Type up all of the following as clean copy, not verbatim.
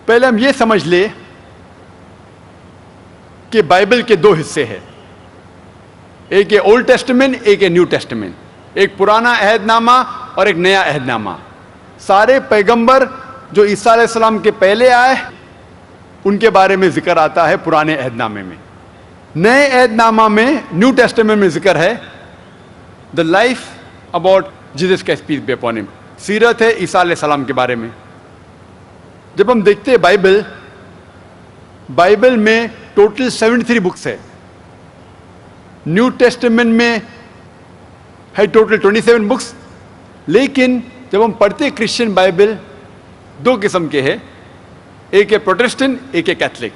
پہلے ہم یہ سمجھ لیں کہ بائبل کے دو حصے ہیں، ایک ہے اولڈ ٹیسٹمنٹ، ایک ہے نیو ٹیسٹمنٹ، ایک پرانا عہد نامہ اور ایک نیا عہد نامہ۔ سارے پیغمبر جو عیسیٰ علیہ السلام کے پہلے آئے ان کے بارے میں ذکر آتا ہے پرانے عہد نامے میں۔ نئے عہد نامہ میں، نیو ٹیسٹمنٹ میں ذکر ہے the life about Jesus Christ peace be upon him, سیرت ہے عیسیٰ علیہ السلام کے بارے میں۔ جب ہم دیکھتے ہیں بائبل میں ٹوٹل 73 بکس ہے، نیو ٹیسٹمنٹ میں ہے ٹوٹل 27 بکس، لیکن جب ہم پڑھتے کرسچن بائبل دو قسم کے ہیں، ایک ہے پروٹسٹنٹ، ایک ہے کیتھولک۔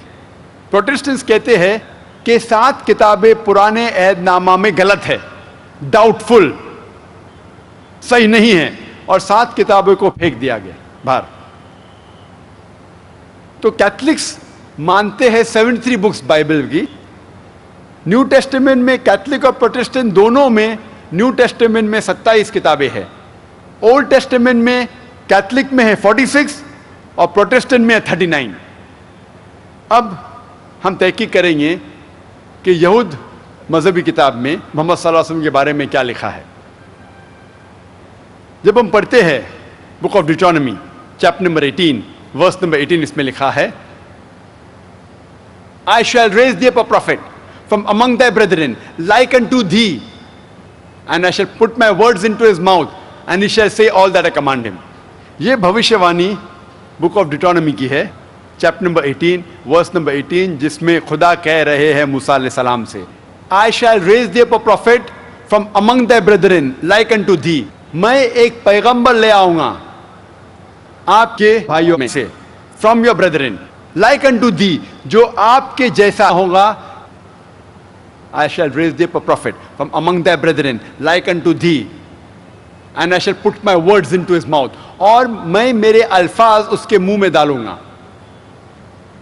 پروٹسٹنٹس کہتے ہیں کہ 7 کتابیں پرانے عہد نامہ میں غلط ہے، ڈاؤٹ فل، صحیح نہیں ہے، اور 7 کتابوں کو پھینک دیا گیا باہر۔ تو کیتھولکس مانتے ہیں 73 بکس بائبل کی۔ نیو ٹیسٹمنٹ میں کیتھولک اور پروٹسٹنٹ دونوں میں، نیو ٹیسٹمنٹ میں 27 کتابیں ہیں، اولڈ ٹیسٹمنٹ میں کیتھولک میں ہے 46 اور پروٹسٹنٹ میں ہے 39۔ اب ہم تحقیق کریں گے کہ یہود مذہبی کتاب میں محمد صلی اللہ علیہ وسلم کے بارے میں کیا لکھا ہے۔ جب ہم پڑھتے ہیں book of Deuteronomy chapter number 18 verse number 18، اس میں لکھا ہے I shall raise thee up a prophet from among thy brethren like unto thee, and I shall put my words into his mouth, and he shall say all that I command him۔ یہ بھوشیوانی بک of Deuteronomy کی ہے، chapter number 18 verse number 18، جس میں خدا کہہ رہے ہیں موسیٰ علیہ السلام سے I shall raise thee up a prophet from among thy brethren like unto thee، میں ایک پیغمبر لے آؤں گا آپ کے بھائیوں میں سے، from your brethren like unto thee، جو آپ کے جیسا ہوگا۔ I shall raise thee up a prophet from among thy brethren like unto thee, and I shall put my words into his mouth، اور میں میرے الفاظ اس کے منہ میں ڈالوں گا۔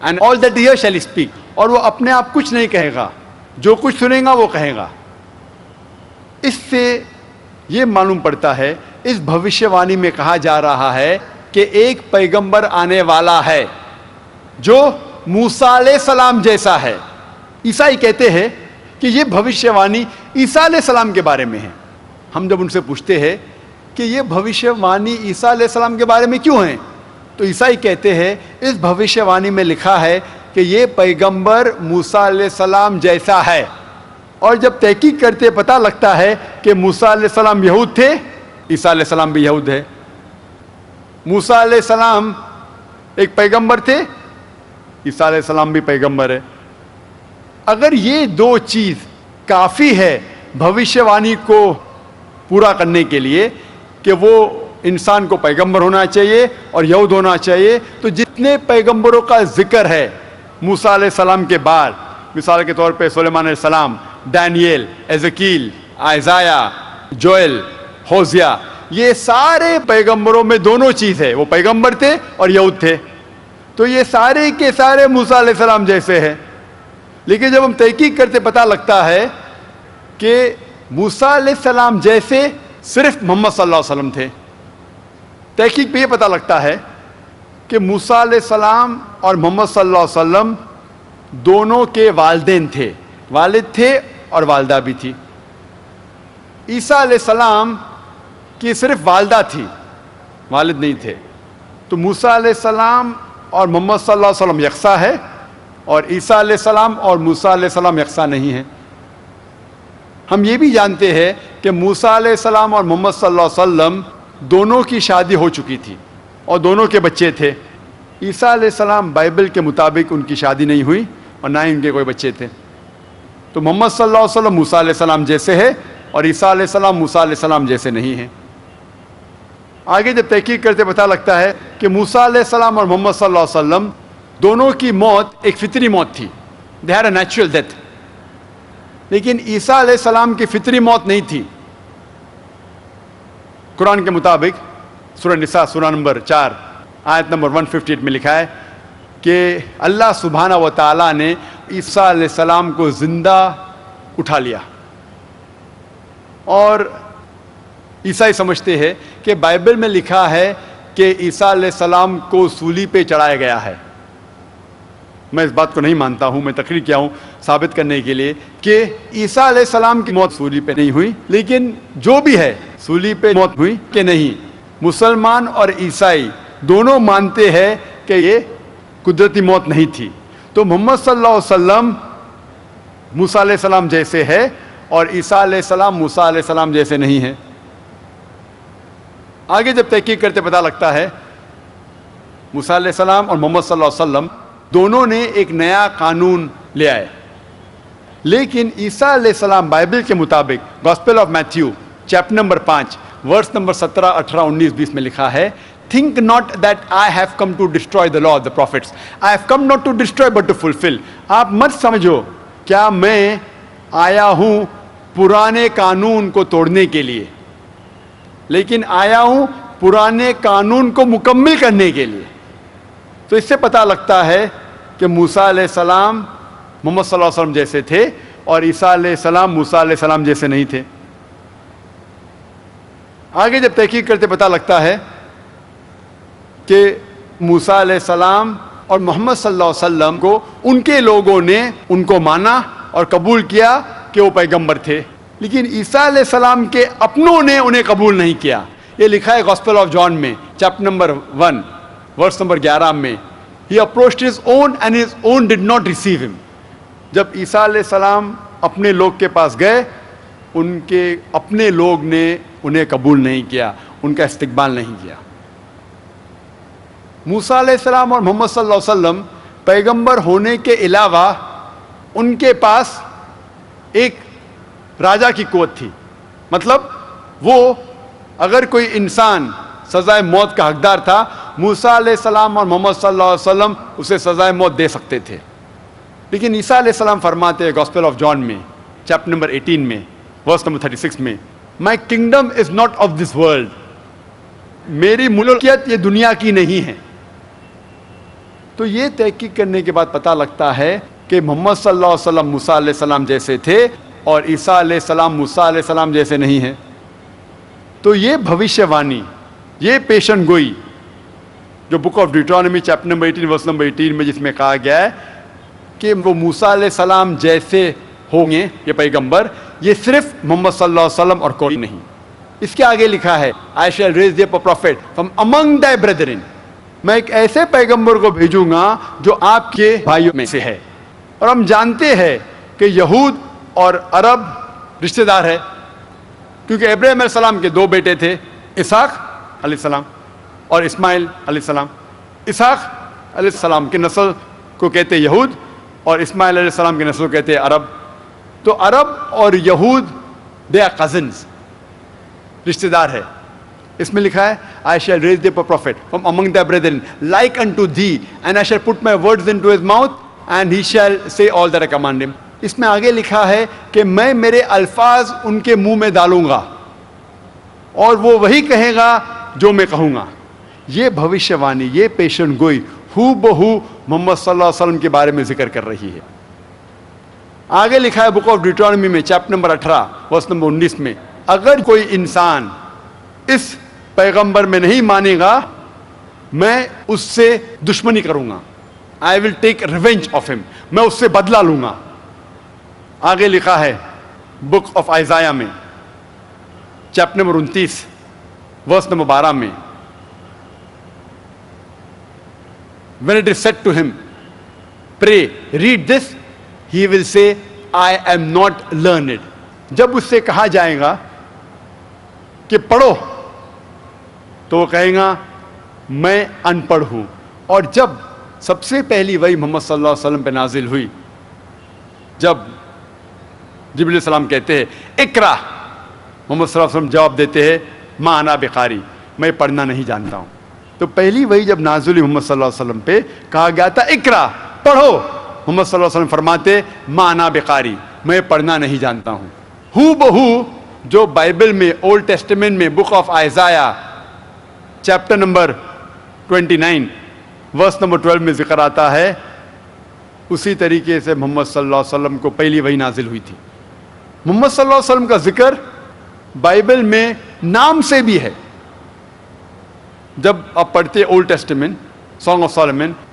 And all that he hears shall he speak، اور وہ اپنے آپ کچھ نہیں کہے گا، جو کچھ سنے گا وہ کہے گا۔ اس سے یہ معلوم پڑتا ہے، اس بھوشیوانی میں کہا جا رہا ہے کہ ایک پیغمبر آنے والا ہے جو موسیٰ علیہ السلام جیسا ہے۔ عیسائی کہتے ہیں کہ یہ بھوشیوانی عیسیٰ علیہ السلام کے بارے میں ہے۔ ہم جب ان سے پوچھتے ہیں کہ یہ بھوشیوانی عیسیٰ علیہ السلام کے بارے میں کیوں ہیں، تو عیسائی کہتے ہیں اس بھوشیوانی میں لکھا ہے کہ یہ پیغمبر موسیٰ علیہ السلام جیسا ہے۔ اور جب تحقیق کرتے پتہ لگتا ہے کہ موسیٰ علیہ السلام یہود تھے، عیسیٰ علیہ السلام بھی یہود ہے۔ موسیٰ علیہ السلام ایک پیغمبر تھے، عیسیٰ علیہ السلام بھی پیغمبر ہے۔ اگر یہ دو چیز کافی ہے بھوشیوانی کو پورا کرنے کے لیے کہ وہ انسان کو پیغمبر ہونا چاہیے اور یہود ہونا چاہیے، تو جتنے پیغمبروں کا ذکر ہے موسیٰ علیہ السلام کے بعد، مثال کے طور پہ سلیمان علیہ السلام، دانیل، ایزیکیل، آئزایا، جوئل، ہوزیا، یہ سارے پیغمبروں میں دونوں چیز ہے، وہ پیغمبر تھے اور یہود تھے۔ تو یہ سارے کے سارے موسیٰ علیہ السلام جیسے ہیں۔ لیکن جب ہم تحقیق کرتے پتہ لگتا ہے کہ موسیٰ علیہ السلام جیسے صرف محمد صلی اللہ علیہ وسلم تھے۔ تحقیق پہ یہ پتہ لگتا ہے کہ موسیٰ علیہ السلام اور محمد صلی اللہ علیہ وسلم دونوں کے والدین تھے، والد تھے اور والدہ بھی تھی۔ عیسیٰ علیہ السلام کی صرف والدہ تھی، والد نہیں تھے۔ تو موسیٰ علیہ السلام اور محمد صلی اللہ علیہ وسلم یکساں ہے، اور عیسیٰ علیہ السلام اور موسیٰ علیہ السلام یکساں نہیں ہیں۔ ہم یہ بھی جانتے ہیں کہ موسیٰ علیہ السلام اور محمد صلی اللہ علیہ وسلم دونوں کی شادی ہو چکی تھی اور دونوں کے بچے تھے۔ عیسیٰ علیہ السلام بائبل کے مطابق ان کی شادی نہیں ہوئی اور نہ ہی ان کے کوئی بچے تھے۔ تو محمد صلی اللہ علیہ وسلم موسیٰ علیہ السلام جیسے ہے اور عیسیٰ علیہ السلام موسیٰ علیہ السلام جیسے نہیں ہیں۔ آگے جب تحقیق کرتے پتہ لگتا ہے کہ موسیٰ علیہ السلام اور محمد صلی اللہ علیہ وسلم دونوں کی موت ایک فطری موت تھی، they had a natural death. لیکن عیسیٰ علیہ السلام کی فطری موت نہیں تھی۔ قرآن کے مطابق سورہ نساء سورہ نمبر 4 آیت نمبر 158 میں لکھا ہے کہ اللہ سبحانہ و تعالیٰ نے عیسیٰ علیہ السلام کو زندہ اٹھا لیا۔ اور عیسائی سمجھتے ہیں کہ بائبل میں لکھا ہے کہ عیسیٰ علیہ السلام کو سولی پہ چڑھایا گیا ہے، میں اس بات کو نہیں مانتا ہوں، میں تقریر کیا ہوں ثابت کرنے کے لیے کہ عیسیٰ علیہ السلام کی موت سولی پہ نہیں ہوئی، لیکن جو بھی ہے سولی پہ موت ہوئی کہ نہیں، مسلمان اور عیسائی دونوں مانتے ہیں کہ یہ قدرتی موت نہیں تھی۔ تو محمد صلی اللہ علیہ وسلم موسیٰ علیہ السلام جیسے ہے اور عیسیٰ علیہ السلام موسیٰ علیہ السلام جیسے نہیں ہے۔ آگے جب تحقیق کرتے پتہ لگتا ہے موسیٰ علیہ السلام اور محمد صلی اللہ علیہ وسلم دونوں نے ایک نیا قانون لے آئے، لیکن عیسیٰ علیہ السلام بائبل کے مطابق gospel of Matthew chapter number 5 verse number 17 18 19 20 میں لکھا ہے، Think not that I have come to destroy the law of the prophets. I have come not to destroy but to fulfill. آپ مت سمجھو کیا میں آیا ہوں پرانے قانون کو توڑنے کے لیے، لیکن آیا ہوں پرانے قانون کو مکمل کرنے کے لیے۔ تو اس سے پتہ لگتا ہے کہ موسیٰ علیہ السلام محمد صلی اللہ علیہ وسلم جیسے تھے اور عیسیٰ علیہ السلام موسیٰ علیہ السلام جیسے نہیں تھے۔ آگے جب تحقیق کرتے پتہ لگتا ہے کہ موسیٰ علیہ السلام اور محمد صلی اللہ علیہ وسلم کو ان کے لوگوں نے ان کو مانا اور قبول کیا کہ وہ پیغمبر تھے، لیکن عیسیٰ علیہ السلام کے اپنوں نے انہیں قبول نہیں کیا۔ یہ لکھا ہے گاسپل آف جان میں چیپٹر نمبر 1 ورس نمبر 11 میں، He approached his own and his own did not receive him. جب عیسیٰ علیہ السلام اپنے لوگ کے پاس گئے، ان کے اپنے لوگ نے انہیں قبول نہیں کیا، ان کا استقبال نہیں کیا۔ موسیٰ علیہ السلام اور محمد صلی اللہ علیہ وسلم پیغمبر ہونے کے علاوہ ان کے پاس ایک راجا کی قوت تھی، مطلب وہ اگر کوئی انسان سزائے موت کا حقدار تھا، موسیٰ علیہ السلام اور محمد صلی اللہ علیہ وسلم اسے سزائے موت دے سکتے تھے۔ لیکن عیسیٰ علیہ السلام فرماتے ہیں گاسپل آف جان میں چیپٹر نمبر 18 میں ورس نمبر 36 میں، my kingdom is not of this world, میری ملکیت یہ دنیا کی نہیں ہے۔ تو یہ تحقیق کرنے کے بعد پتہ لگتا ہے کہ محمد صلی اللہ علیہ وسلم موسیٰ علیہ السلام جیسے تھے اور عیسیٰ علیہ السلام موسیٰ علیہ السلام جیسے نہیں ہیں۔ تو یہ بھوشیہ وانی، یہ پیشن گوئی جو book of Deuteronomy chapter number 18 verse number 18 میں جس میں کہا گیا ہے کہ وہ موسیٰ علیہ السلام جیسے ہوں گے یہ پیغمبر، یہ صرف محمد صلی اللہ علیہ وسلم اور کوئی نہیں۔ اس کے آگے لکھا ہے I shall raise thee up a prophet from among thy brethren. میں ایک ایسے پیغمبر کو بھیجوں گا جو آپ کے بھائیوں میں سے ہے۔ اور ہم جانتے ہیں کہ یہود اور عرب رشتہ دار ہے، کیونکہ ابراہیم علیہ السلام کے 2 بیٹے تھے، اسحاق علیہ السلام اور اسماعیل علیہ السلام۔ اسحاق علیہ السلام کی نسل کو کہتے یہود اور اسماعیل علیہ السلام کی نسل کو کہتے عرب۔ تو عرب اور یہود دے آر کزنز، رشتہ دار ہے۔ اس میں لکھا ہے I shall raise thee up a prophet from among thy brethren like unto thee and I shall put my words into his mouth and he shall say all that I command him. اس میں آگے لکھا ہے کہ میں میرے الفاظ ان کے منہ میں ڈالوں گا اور وہ وہی کہے گا جو میں کہوں گا۔ یہ بھوشیہ وانی، یہ پیشن گوئی ہو بہو محمد صلی اللہ علیہ وسلم کے بارے میں ذکر کر رہی ہے۔ آگے لکھا ہے بک آف ڈیوٹرانومی میں چیپٹر نمبر 18 ورس نمبر 19 میں، اگر کوئی انسان اس پیغمبر میں نہیں مانے گا میں اس سے دشمنی کروں گا، I will take revenge of him، میں اس سے بدلہ لوں گا۔ آگے لکھا ہے بک آف آئزایہ میں چیپٹر نمبر 29 ورس نمبر 12 میں، when it is said to him pray read this he will say I am not learned۔ جب اس سے کہا جائے گا کہ پڑھو تو وہ کہے گا میں ان پڑھ ہوں۔ اور جب سب سے پہلی وحی محمد صلی اللہ علیہ وسلم پہ نازل ہوئی، جب جبریل علیہ السلام کہتے ہیں اقرا، محمد صلی اللہ علیہ وسلم جواب دیتے ہیں ما انا بقاری، میں پڑھنا نہیں جانتا ہوں۔ تو پہلی وحی جب نازل ہوئی محمد صلی اللہ علیہ وسلم پہ کہا گیا تھا اقرا، پڑھو، محمد صلی اللہ علیہ وسلم فرماتے ما انا بقاری، میں پڑھنا نہیں جانتا ہوں۔ ہو بہو جو بائبل میں اولڈ ٹیسٹمنٹ میں book of Isaiah chapter number 29 verse number 12 میں ذکر آتا ہے، اسی طریقے سے محمد صلی اللہ علیہ وسلم کو پہلی وحی نازل ہوئی تھی۔ محمد صلی اللہ علیہ وسلم کا ذکر بائبل میں نام سے بھی ہے۔ جب آپ پڑھتے old testament song of Solomon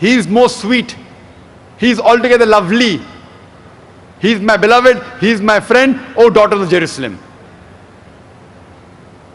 He is most sweet. He is altogether lovely. He is my beloved. He is my friend. O daughters of Jerusalem.